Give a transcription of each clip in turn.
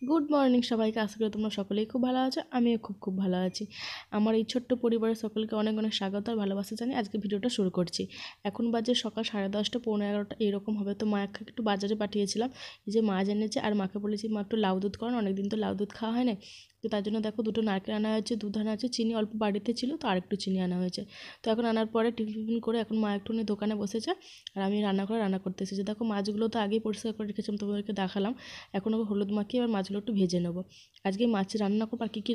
Good morning সবাইকে। আশা করি তোমরা সকলেই খুব ভালো আছো। আমিও খুব ভালো আছি। আমার এই ছোট্ট পরিবারের সকলকে অনেক অনেক স্বাগত আর ভালোবাসা জানিয়ে আজকে ভিডিওটা শুরু করছি। এখন বাজে সকাল 10:30 পৌনে 11টা এরকম হবে। তো মাকে একটু বাজারে পাঠিয়েছিলাম, এই যে মাছ এনেছে, আর মাকে বলেছি মা একটু লাউ দুধ করান, অনেকদিন তো লাউ দুধ খাওয়া হয় না। তো তার জন্য দেখো দুটো নারকেল আনা হয়েছে, দুধ আনা হয়েছে, চিনি অল্প বাড়িতে ছিল তো আরেকটু চিনি আনা হয়েছে। তো এখন আনার পরে টিফিন করে এখন মা একটুখানি দোকানে বসেছে আর আমি রান্নাঘরে রান্না করতে এসেছি। দেখো মাছগুলো তো আগেই পরিষ্কার করে রেখেছিলাম, তোমাদেরকে দেখালাম। এখন ওকে হলুদ মাখিয়ে এবার মাছগুলো একটু ভেজে নেবো। আজকে মাছ রান্না করবো। আর কী কী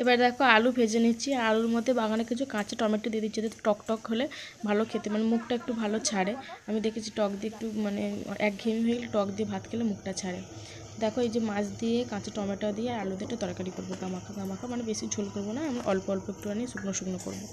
এবার দেখো আলু ভেজে নিচ্ছি, আর আলুর মধ্যে বাগানে কিছু কাঁচা টমেটো দিয়ে দিচ্ছি, যাতে টক টক হলে ভালো খেতে, মানে মুখটা একটু ভালো ছাড়ে। আমি দেখেছি টক দিয়ে একটু মানে একঘেয়েমি হয়ে গেলে টক দিয়ে ভাত খেলে মুখটা ছাড়ে। দেখো এই যে মাছ দিয়ে কাঁচা টমেটো দিয়ে আলু দিয়ে একটা তরকারি করবো, গামাখা গামাখা, মানে বেশি ঝোল করবো না, আমি অল্প অল্প একটুখানি শুকনো শুকনো করবো।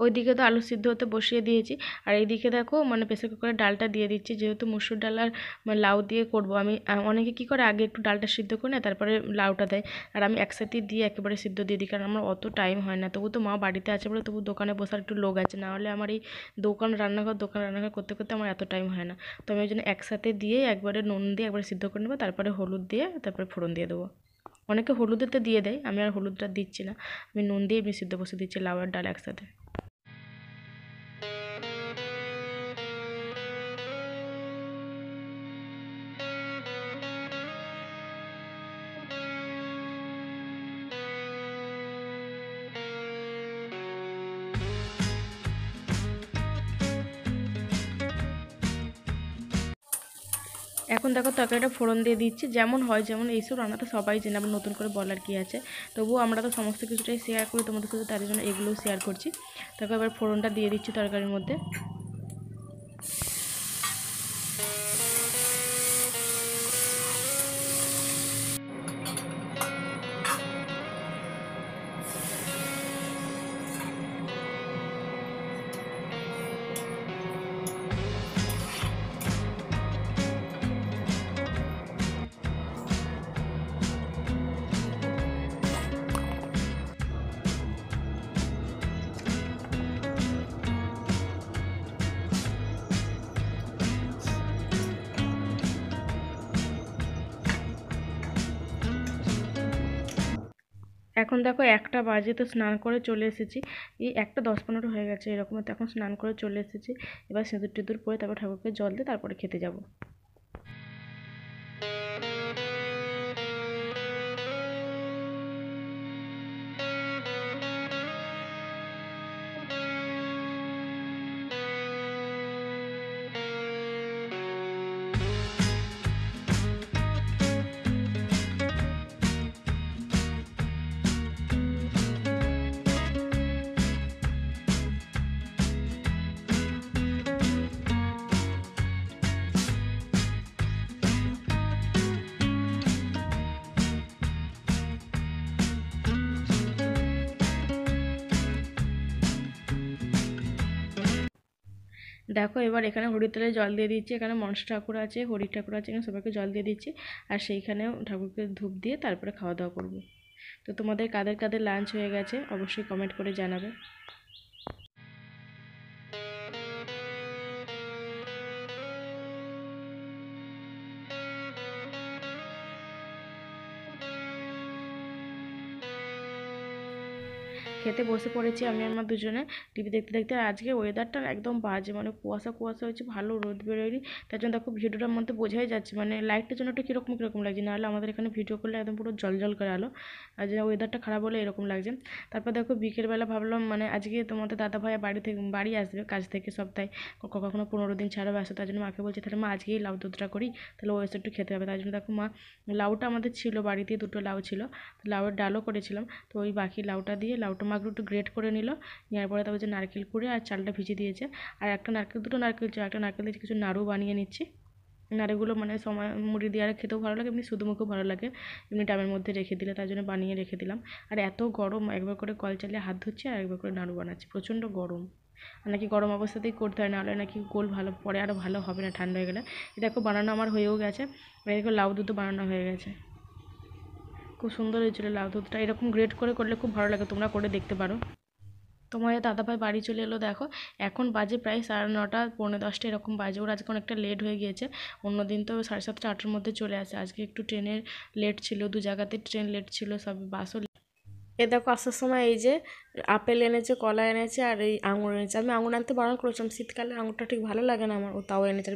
ওইদিকে তো আলু সিদ্ধ হতে বসিয়ে দিয়েছি, আর এইদিকে দেখো মানে প্রেসার কুকারে ডালটা দিয়ে দিচ্ছি, যেহেতু মুসুর ডাল আর মানে লাউ দিয়ে করব আমি। অনেকে কী করে আগে একটু ডালটা সিদ্ধ করে নেয় তারপরে লাউটা দেয়, আর আমি একসাথে দিয়ে একেবারে সিদ্ধ দিয়ে দিই, কারণ আমার অত টাইম হয় না। তবু তো মা বাড়িতে আছে বলে তবু দোকানে বসার একটু লোক আছে, না হলে আমার এই দোকান রান্নাঘর করতে করতে আমার এত টাইম হয় না। তো আমি ওই জন্য একসাথে দিয়ে একবারে নুন দিয়ে একবারে সিদ্ধ করে নেবো, তারপরে হলুদ দিয়ে তারপরে ফোড়ন দিয়ে দেবো। অনেকে হলুদেতে দিয়ে দেয়, আমি আর হলুদটা দিচ্ছি না, আমি নুন দিয়ে আমি সিদ্ধ বসে দিচ্ছি লাউ আর ডাল একসাথে। এখন দেখো তরকারিটা ফোড়ন দিয়ে দিচ্ছি, যেমন হয় যেমন এইসব রান্না তো সবাই জানে, আবার নতুন করে বলার কি আছে। তবুও আমরা তো সমস্ত কিছুটাই শেয়ার করি তোমাদের সাথে, তার জন্য এগুলোও শেয়ার করছি। তারপর এবার ফোড়নটা দিয়ে দিচ্ছি তরকারির মধ্যে। এখন দেখো 1টা বাজে, তো স্নান করে চলে এসেছি। এই 1টা 10-15 হয়ে গেছে এরকম, তো এখন স্নান করে চলে এসেছি। এবার সিঁদুর টিঁদুর পরে তারপর ঠাকুরকে জল দিয়ে তারপরে খেতে যাব। দেখো এবার এখানে হরির তেলে জল দিয়ে দিচ্ছি, এখানে মনসা ঠাকুর আছে, হরি ঠাকুর আছে, এখানে সবাইকে জল দিয়ে দিচ্ছি। আর সেইখানেও ঠাকুরকে ধূপ দিয়ে তারপরে খাওয়া দাওয়া করবো। তো তোমাদের কাদের কাদের লাঞ্চ হয়ে গেছে অবশ্যই কমেন্ট করে জানাবে। খেতে বসে পড়েছি আমি আমার দুজনে টিভি দেখতে দেখতে। আর আজকে ওয়েদারটা একদম বাজে, মানে কুয়াশা কুয়াশা হয়েছে, ভালো রোদ বেরোয়নি। তার জন্য দেখো ভিডিওটার মধ্যে বোঝাই যাচ্ছে, মানে লাইটটার জন্য একটু কীরকম কীরকম লাগছে, নাহলে আমাদের এখানে ভিডিও করলে একদম পুরো জল জল করে আলো। আর যে ওয়েদারটা খারাপ হলে এরকম লাগছে। তারপর দেখো বিকেলবেলা ভাবলাম মানে আজকে তোমাদের দাদাভাই বাড়ি আসবে কাজ থেকে সপ্তাহে কখনো 15 দিন ছাড়াও আসে। তার জন্য মাকে বলছে তাহলে মা আজকেই লাউ দুধটা করি, তাহলে ও এসে একটু খেতে হবে। তাই জন্য দেখো মা লাউটা আমাদের ছিল বাড়িতে, 2টো লাউ ছিল, লাউয়ের ডালও করেছিলাম। তো ওই বাকি লাউটা দিয়ে লাউটা মা একটু গ্রেট করে নিল, নেওয়ার পরে তারপর যে নারকেল কুড়ে আর চালটা ভিজিয়ে দিয়েছে। আর দুটো নারকেল ছিল, একটা নারকেল দিয়ে কিছু নাড়ু বানিয়ে নিচ্ছি। নাড়ুগুলো মানে সময় মুড়ি দিয়ে আর খেতেও ভালো লাগে, এমনি শুধু মুখেও ভালো লাগে এমনি ডাবের মধ্যে রেখে দিলে, তার জন্য বানিয়ে রেখে দিলাম। আর এত গরম, একবার করে কল চালিয়ে হাত ধুচ্ছি আর একবার করে নাড়ু বানাচ্ছি, প্রচণ্ড গরম। আর নাকি গরম অবস্থাতেই করতে হয়, নাহলে নাকি গোল ভালো পরে আরও ভালো হবে না ঠান্ডা হয়ে গেলে। দেখো বানানো আমার হয়েও গেছে, এরকম লাউ দুধও বানানো হয়ে গেছে। খুব সুন্দর হয়েছিল লাউ দুধটা, এরকম গ্রেট করে করলে খুব ভালো লাগে, তোমরা করে দেখতে পারো। তোমার দাদাভাই বাড়ি চলে এলো দেখো, এখন বাজে প্রায় 9:30 পৌনে 10টা এরকম বাজে। ওর আজকে অনেকটা লেট হয়ে গিয়েছে, অন্যদিন তো 7:30 8টার মধ্যে চলে আসে, আজকে একটু ট্রেনের লেট ছিল, 2 জায়গাতে ট্রেন লেট ছিল, সব বাসও। দেখো আসার সময় এই যে আপেল এনেছে, কলা এনেছে আর এই আঙুর এনেছে। আমি আঙুর আনতে বারণ করেছিলাম, শীতকালে আঙুরটা ঠিক ভালো লাগে না আমার, ও তাও এনেছে।